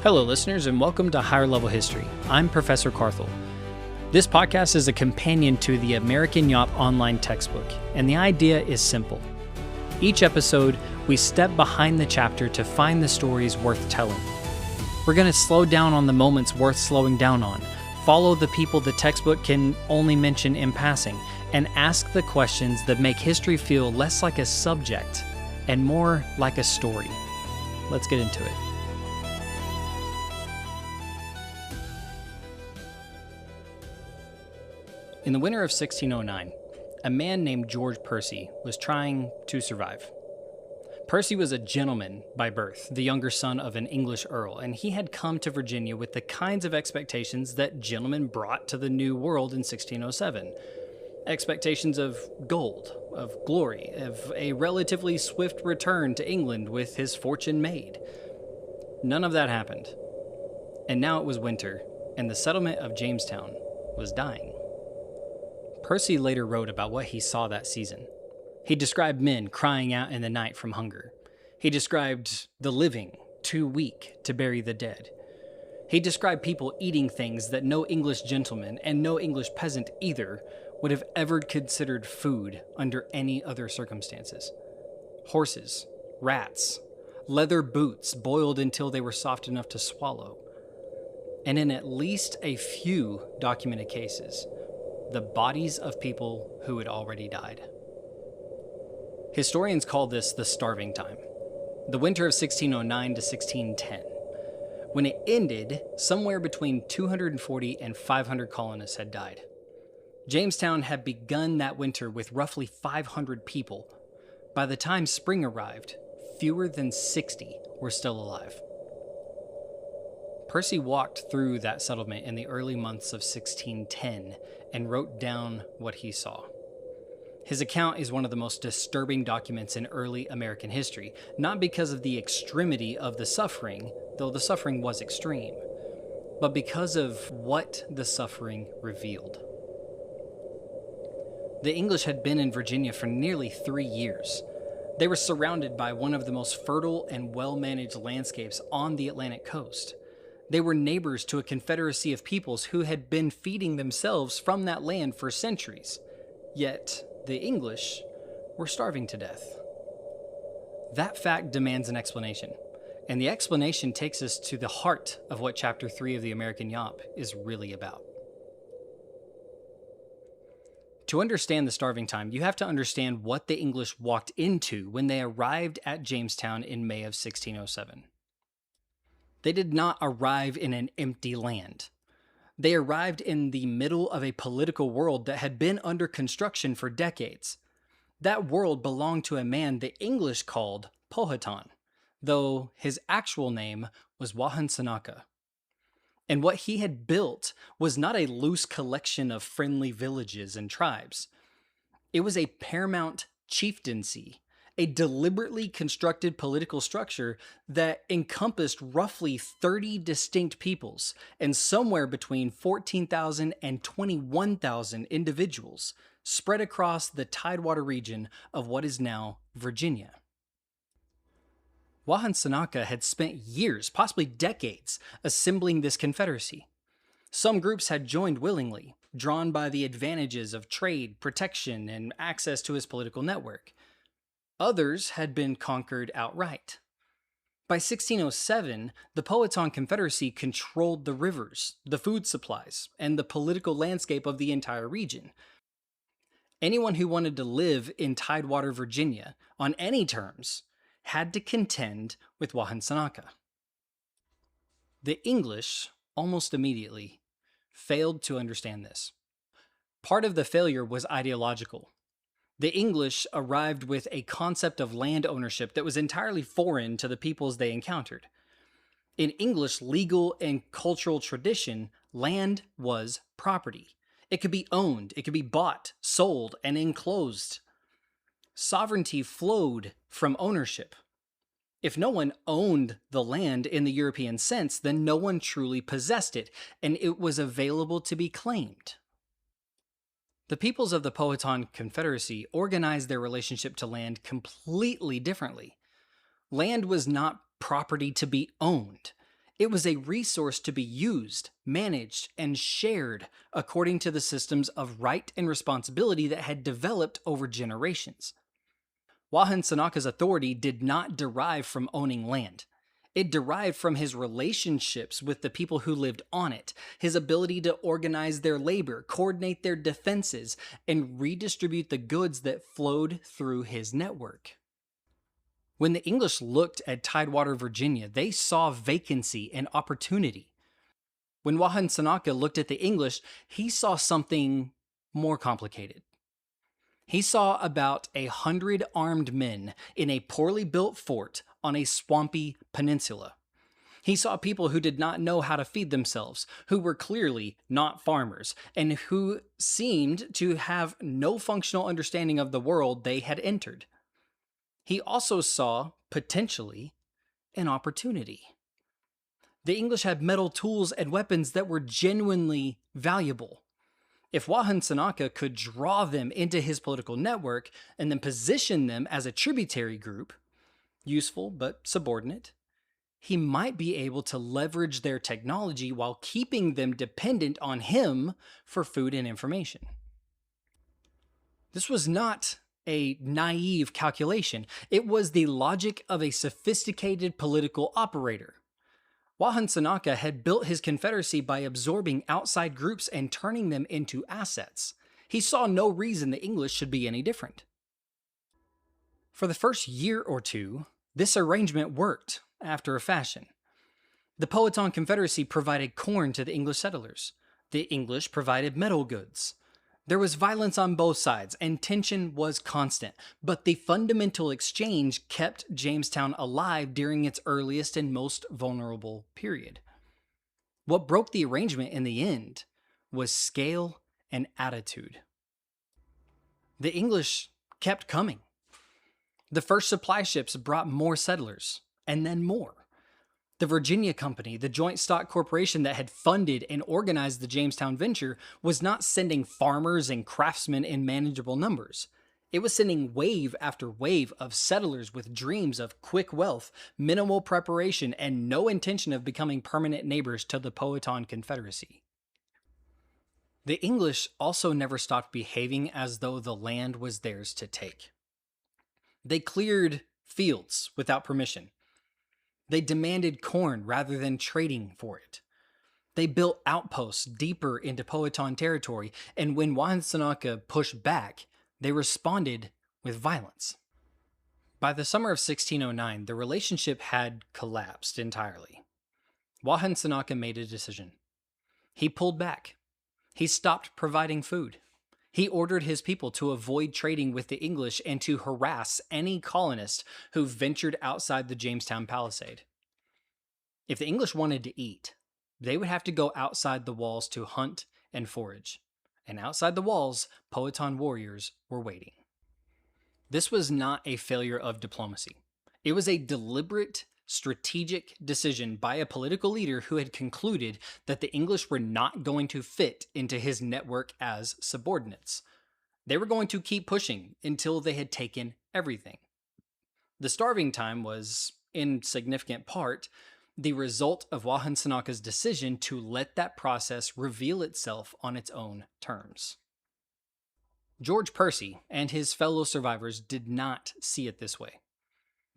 Hello, listeners, and welcome to Higher Level History. I'm Professor Carthel. This podcast is a companion to the American Yop online textbook, and the idea is simple. Each episode, we step behind the chapter to find the stories worth telling. We're going to slow down on the moments worth slowing down on, follow the people the textbook can only mention in passing, and ask the questions that make history feel less like a subject and more like a story. Let's get into it. In the winter of 1609, a man named George Percy was trying to survive. Percy was a gentleman by birth, the younger son of an English earl, and he had come to Virginia with the kinds of expectations that gentlemen brought to the New World in 1607. Expectations of gold, of glory, of a relatively swift return to England with his fortune made. None of that happened. And now it was winter, and the settlement of Jamestown was dying. Percy later wrote about what he saw that season. He described men crying out in the night from hunger. He described the living too weak to bury the dead. He described people eating things that no English gentleman and no English peasant either would have ever considered food under any other circumstances. Horses, rats, leather boots boiled until they were soft enough to swallow. And in at least a few documented cases, the bodies of people who had already died. Historians call this the starving time, the winter of 1609 to 1610. When it ended, somewhere between 240 and 500 colonists had died. Jamestown had begun that winter with roughly 500 people. By the time spring arrived, fewer than 60 were still alive. Percy walked through that settlement in the early months of 1610 and wrote down what he saw. His account is one of the most disturbing documents in early American history, not because of the extremity of the suffering, though the suffering was extreme, but because of what the suffering revealed. The English had been in Virginia for nearly 3 years. They were surrounded by one of the most fertile and well-managed landscapes on the Atlantic coast. They were neighbors to a confederacy of peoples who had been feeding themselves from that land for centuries. Yet, the English were starving to death. That fact demands an explanation, and the explanation takes us to the heart of what Chapter 3 of the American Yop is really about. To understand the starving time, you have to understand what the English walked into when they arrived at Jamestown in May of 1607. They did not arrive in an empty land. They arrived in the middle of a political world that had been under construction for decades. That world belonged to a man the English called Powhatan, though his actual name was Wahunsanaka. And what he had built was not a loose collection of friendly villages and tribes. It was a paramount chieftaincy, a deliberately constructed political structure that encompassed roughly 30 distinct peoples and somewhere between 14,000 and 21,000 individuals spread across the Tidewater region of what is now Virginia. Wahunsanaka had spent years, possibly decades, assembling this confederacy. Some groups had joined willingly, drawn by the advantages of trade, protection, and access to his political network. Others had been conquered outright. By 1607, the Powhatan Confederacy controlled the rivers, the food supplies, and the political landscape of the entire region. Anyone who wanted to live in Tidewater, Virginia, on any terms, had to contend with Wahunsanaka. The English, almost immediately, failed to understand this. Part of the failure was ideological. The English arrived with a concept of land ownership that was entirely foreign to the peoples they encountered. In English legal and cultural tradition, land was property. It could be owned, it could be bought, sold, and enclosed. Sovereignty flowed from ownership. If no one owned the land in the European sense, then no one truly possessed it, and it was available to be claimed. The peoples of the Powhatan Confederacy organized their relationship to land completely differently. Land was not property to be owned. It was a resource to be used, managed, and shared according to the systems of right and responsibility that had developed over generations. Wahan Sanaka's authority did not derive from owning land. It derived from his relationships with the people who lived on it, his ability to organize their labor, coordinate their defenses, and redistribute the goods that flowed through his network. When the English looked at Tidewater, Virginia, they saw vacancy and opportunity. When Wahan Sanaka looked at the English, he saw something more complicated. He saw about 100 armed men in a poorly built fort on a swampy peninsula. He saw people who did not know how to feed themselves, who were clearly not farmers, and who seemed to have no functional understanding of the world they had entered. He also saw, potentially, an opportunity. The English had metal tools and weapons that were genuinely valuable. If Wahan Sanaka could draw them into his political network and then position them as a tributary group, useful but subordinate, he might be able to leverage their technology while keeping them dependent on him for food and information. This was not a naive calculation. It was the logic of a sophisticated political operator. Wahan Sanaka had built his confederacy by absorbing outside groups and turning them into assets. He saw no reason the English should be any different. For the first year or two, this arrangement worked after a fashion. The Powhatan Confederacy provided corn to the English settlers. The English provided metal goods. There was violence on both sides, and tension was constant, but the fundamental exchange kept Jamestown alive during its earliest and most vulnerable period. What broke the arrangement in the end was scale and attitude. The English kept coming. The first supply ships brought more settlers, and then more. The Virginia Company, the joint stock corporation that had funded and organized the Jamestown venture, was not sending farmers and craftsmen in manageable numbers. It was sending wave after wave of settlers with dreams of quick wealth, minimal preparation, and no intention of becoming permanent neighbors to the Powhatan Confederacy. The English also never stopped behaving as though the land was theirs to take. They cleared fields without permission. They demanded corn rather than trading for it. They built outposts deeper into Powhatan territory, and when Wahan Sanaka pushed back, they responded with violence. By the summer of 1609, the relationship had collapsed entirely. Wahan Sanaka made a decision. He pulled back. He stopped providing food. He ordered his people to avoid trading with the English and to harass any colonist who ventured outside the Jamestown palisade. If the English wanted to eat, they would have to go outside the walls to hunt and forage. And outside the walls, Powhatan warriors were waiting. This was not a failure of diplomacy. It was a deliberate, strategic decision by a political leader who had concluded that the English were not going to fit into his network as subordinates. They were going to keep pushing until they had taken everything. The starving time was, in significant part, the result of Wahan Sanaka's decision to let that process reveal itself on its own terms. George Percy and his fellow survivors did not see it this way.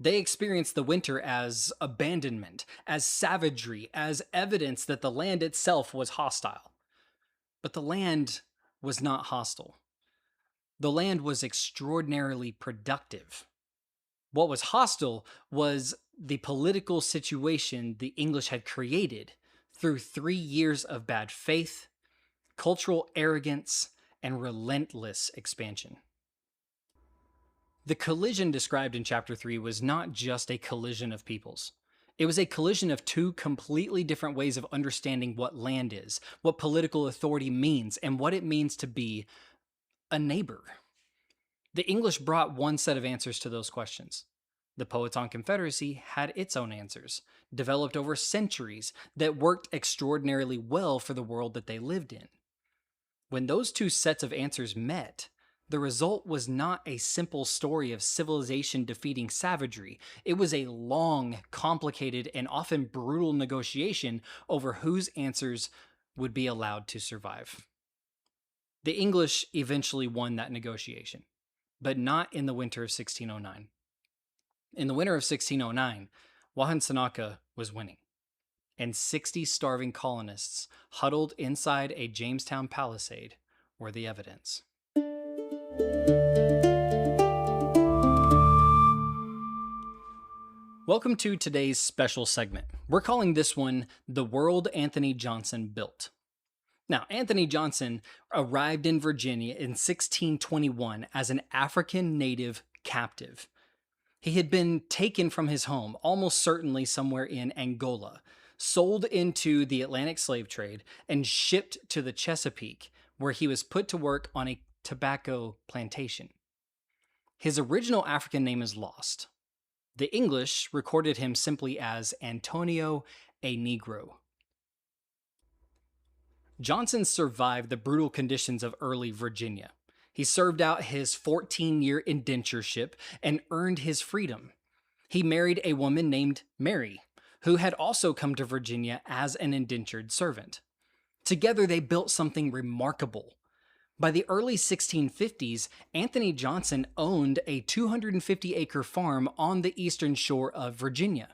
They experienced the winter as abandonment, as savagery, as evidence that the land itself was hostile. But the land was not hostile. The land was extraordinarily productive. What was hostile was the political situation the English had created through 3 years of bad faith, cultural arrogance, and relentless expansion. The collision described in Chapter 3 was not just a collision of peoples. It was a collision of two completely different ways of understanding what land is, what political authority means, and what it means to be a neighbor. The English brought one set of answers to those questions. The Powhatan Confederacy had its own answers, developed over centuries, that worked extraordinarily well for the world that they lived in. When those two sets of answers met, The result was not a simple story of civilization defeating savagery. It was a long, complicated, and often brutal negotiation over whose answers would be allowed to survive. The English eventually won that negotiation, but not in the winter of 1609. In the winter of 1609, Wahensanaka was winning, and 60 starving colonists huddled inside a Jamestown palisade were the evidence. Welcome to today's special segment. We're calling this one The World Anthony Johnson Built. Now, Anthony Johnson arrived in Virginia in 1621 as an African native captive. He had been taken from his home, almost certainly somewhere in Angola, sold into the Atlantic slave trade, and shipped to the Chesapeake, where he was put to work on a tobacco plantation. His original African name is lost. The English recorded him simply as Antonio a Negro. Johnson survived the brutal conditions of early Virginia. He served out his 14-year indentureship and earned his freedom. He married a woman named Mary, who had also come to Virginia as an indentured servant. Together, they built something remarkable. By the early 1650s, Anthony Johnson owned a 250-acre farm on the eastern shore of Virginia.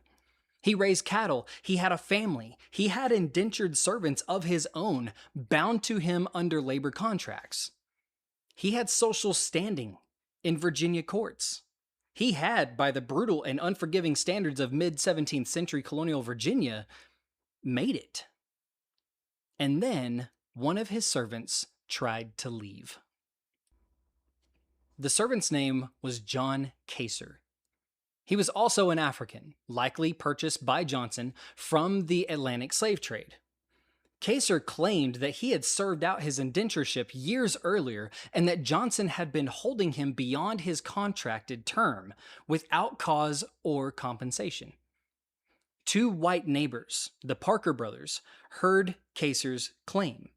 He raised cattle, he had a family, he had indentured servants of his own bound to him under labor contracts. He had social standing in Virginia courts. He had, by the brutal and unforgiving standards of mid-17th century colonial Virginia, made it. And then one of his servants tried to leave. The servant's name was John Kacer. He was also an African, likely purchased by Johnson from the Atlantic slave trade. Kacer claimed that he had served out his indentureship years earlier and that Johnson had been holding him beyond his contracted term without cause or compensation. Two white neighbors, the Parker brothers, heard Kacer's claim.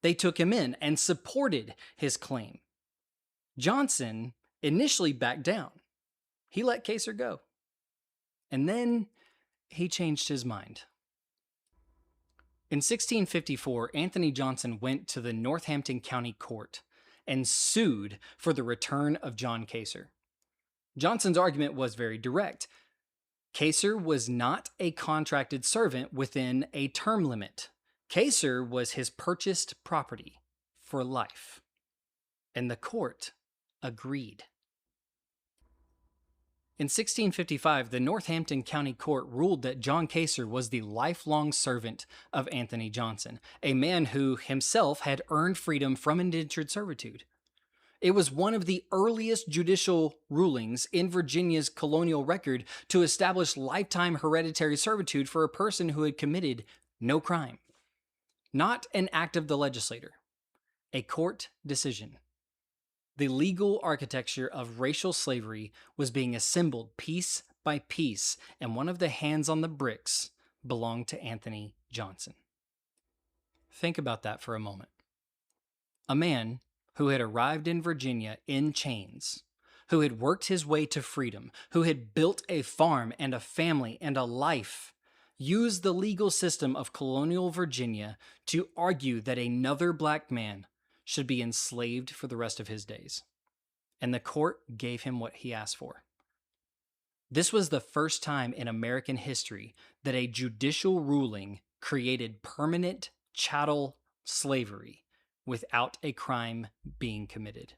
They took him in and supported his claim. Johnson initially backed down. He let Kacer go. And then he changed his mind. In 1654, Anthony Johnson went to the Northampton County Court and sued for the return of John Kacer. Johnson's argument was very direct. Kacer was not a contracted servant within a term limit. Kacer was his purchased property for life. And the court agreed. In 1655, the Northampton County Court ruled that John Kacer was the lifelong servant of Anthony Johnson, a man who himself had earned freedom from indentured servitude. It was one of the earliest judicial rulings in Virginia's colonial record to establish lifetime hereditary servitude for a person who had committed no crime. Not an act of the legislator, a court decision. The legal architecture of racial slavery was being assembled piece by piece, and one of the hands on the bricks belonged to Anthony Johnson. Think about that for a moment. A man who had arrived in Virginia in chains, who had worked his way to freedom, who had built a farm and a family and a life, used the legal system of colonial Virginia to argue that another black man should be enslaved for the rest of his days. And the court gave him what he asked for. This was the first time in American history that a judicial ruling created permanent chattel slavery without a crime being committed.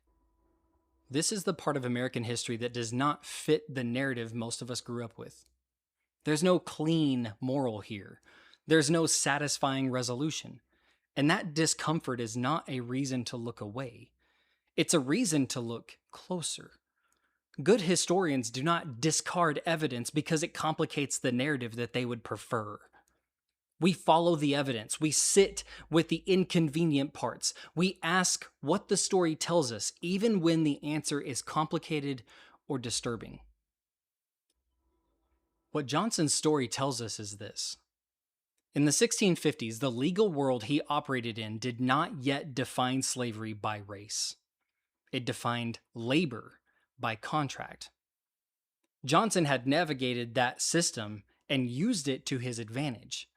This is the part of American history that does not fit the narrative most of us grew up with. There's no clean moral here. There's no satisfying resolution. And that discomfort is not a reason to look away. It's a reason to look closer. Good historians do not discard evidence because it complicates the narrative that they would prefer. We follow the evidence. We sit with the inconvenient parts. We ask what the story tells us, even when the answer is complicated or disturbing. What Johnson's story tells us is this. In the 1650s, the legal world he operated in did not yet define slavery by race. It defined labor by contract. Johnson had navigated that system and used it to his advantage.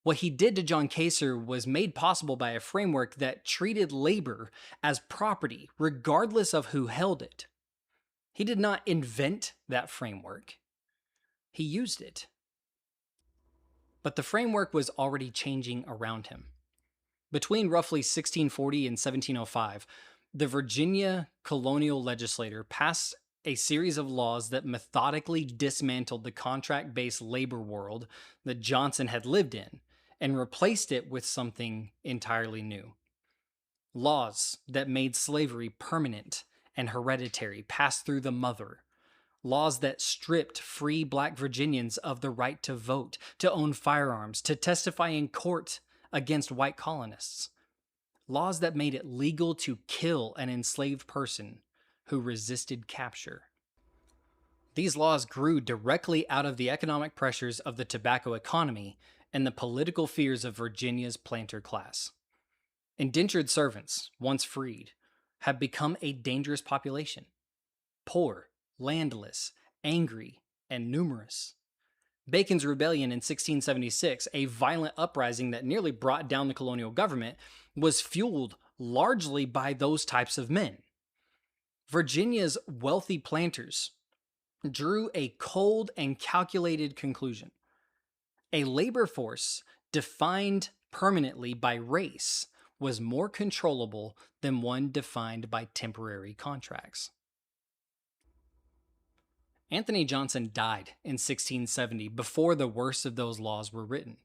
What he did to John Kacer was made possible by a framework that treated labor as property, regardless of who held it. He did not invent that framework. He used it. But the framework was already changing around him. Between roughly 1640 and 1705, the Virginia colonial legislature passed a series of laws that methodically dismantled the contract-based labor world that Johnson had lived in and replaced it with something entirely new. Laws that made slavery permanent and hereditary passed through the mother. Laws that stripped free Black Virginians of the right to vote, to own firearms, to testify in court against white colonists. Laws that made it legal to kill an enslaved person who resisted capture. These laws grew directly out of the economic pressures of the tobacco economy and the political fears of Virginia's planter class. Indentured servants, once freed, have become a dangerous population. Poor, landless, angry, and numerous. Bacon's Rebellion in 1676, a violent uprising that nearly brought down the colonial government, was fueled largely by those types of men. Virginia's wealthy planters drew a cold and calculated conclusion. A labor force defined permanently by race was more controllable than one defined by temporary contracts. Anthony Johnson died in 1670 before the worst of those laws were written.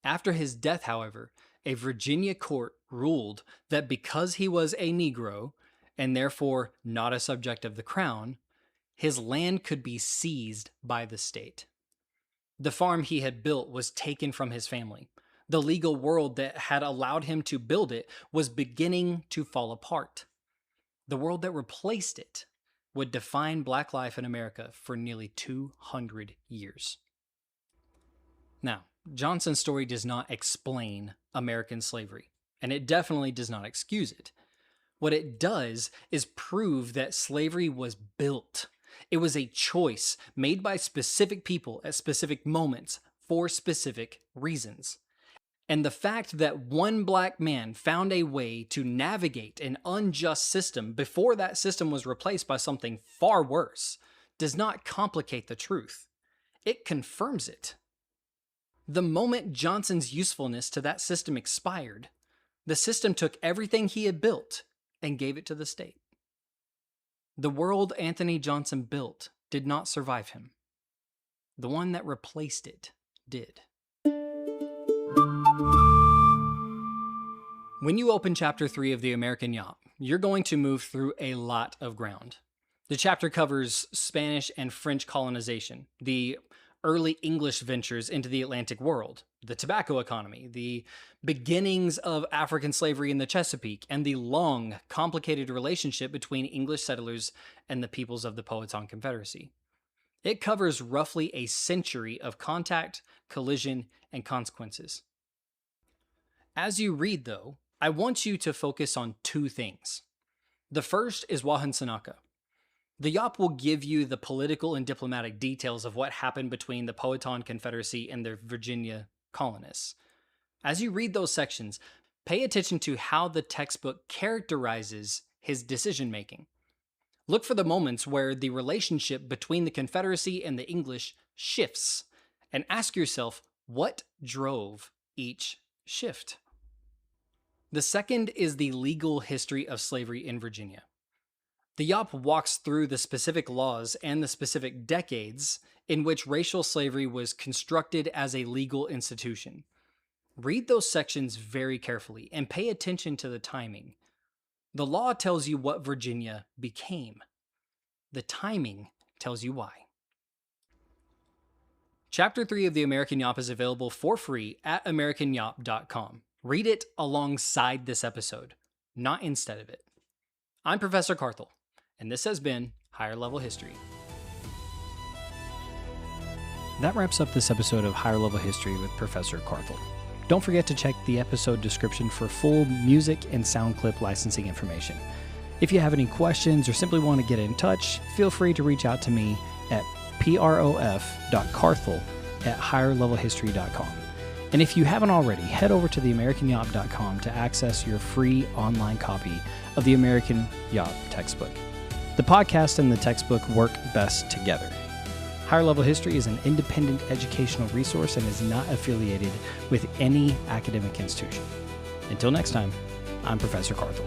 After his death, however, a Virginia court ruled that because he was a Negro, and therefore not a subject of the crown, his land could be seized by the state. The farm he had built was taken from his family. The legal world that had allowed him to build it was beginning to fall apart. The world that replaced it would define Black life in America for nearly 200 years. Now, Johnson's story does not explain American slavery, and it definitely does not excuse it. What it does is prove that slavery was built. It was a choice made by specific people at specific moments for specific reasons. And the fact that one Black man found a way to navigate an unjust system before that system was replaced by something far worse does not complicate the truth. It confirms it. The moment Johnson's usefulness to that system expired, the system took everything he had built and gave it to the state. The world Anthony Johnson built did not survive him. The one that replaced it did. When you open Chapter 3 of The American Yawp, you're going to move through a lot of ground. The chapter covers Spanish and French colonization, the early English ventures into the Atlantic world, the tobacco economy, the beginnings of African slavery in the Chesapeake, and the long, complicated relationship between English settlers and the peoples of the Powhatan Confederacy. It covers roughly a century of contact, collision, and consequences. As you read, though, I want you to focus on two things. The first is Wahan Sanaka. The Yawp will give you the political and diplomatic details of what happened between the Powhatan Confederacy and their Virginia colonists. As you read those sections, pay attention to how the textbook characterizes his decision-making. Look for the moments where the relationship between the Confederacy and the English shifts, and ask yourself what drove each shift. The second is the legal history of slavery in Virginia. The Yawp walks through the specific laws and the specific decades in which racial slavery was constructed as a legal institution. Read those sections very carefully and pay attention to the timing. The law tells you what Virginia became. The timing tells you why. Chapter 3 of The American Yawp is available for free at americanyawp.com. Read it alongside this episode, not instead of it. I'm Professor Carthel, and this has been Higher Level History. That wraps up this episode of Higher Level History with Professor Carthel. Don't forget to check the episode description for full music and sound clip licensing information. If you have any questions or simply want to get in touch, feel free to reach out to me at prof.carthel@higherlevelhistory.com. And if you haven't already, head over to theamericanyop.com to access your free online copy of the American Yop textbook. The podcast and the textbook work best together. Higher Level History is an independent educational resource and is not affiliated with any academic institution. Until next time, I'm Professor Carthel.